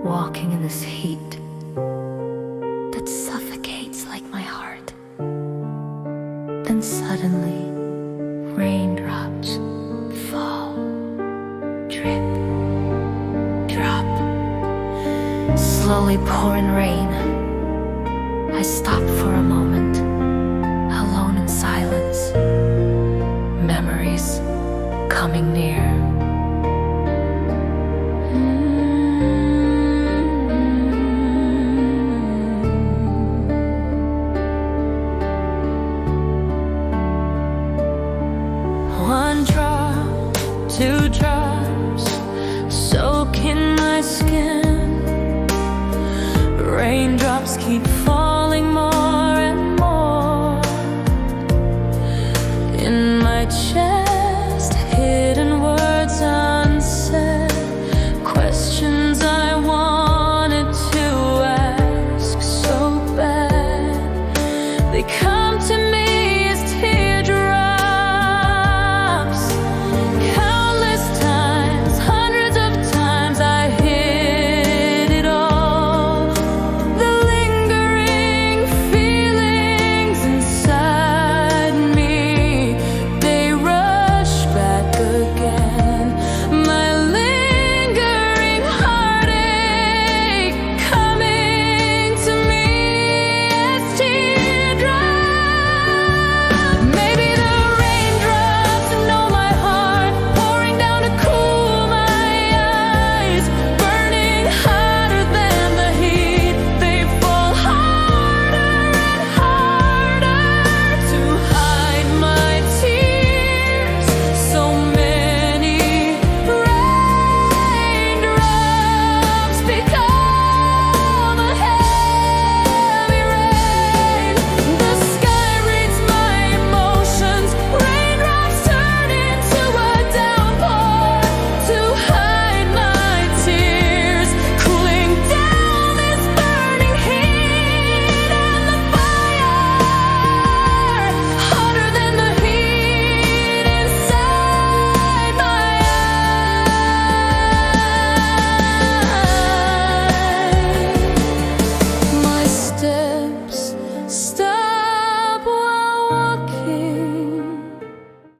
walking in this heat that suffocates like my heart. Then suddenly, raindrops fall, drip, drop, slowly pouring rain. I stop for a moment, alone in silence, memories coming near. One drop, two drops, soaking my skin. Raindrops keep falling more and more. In my chest, hidden words unsaid, questions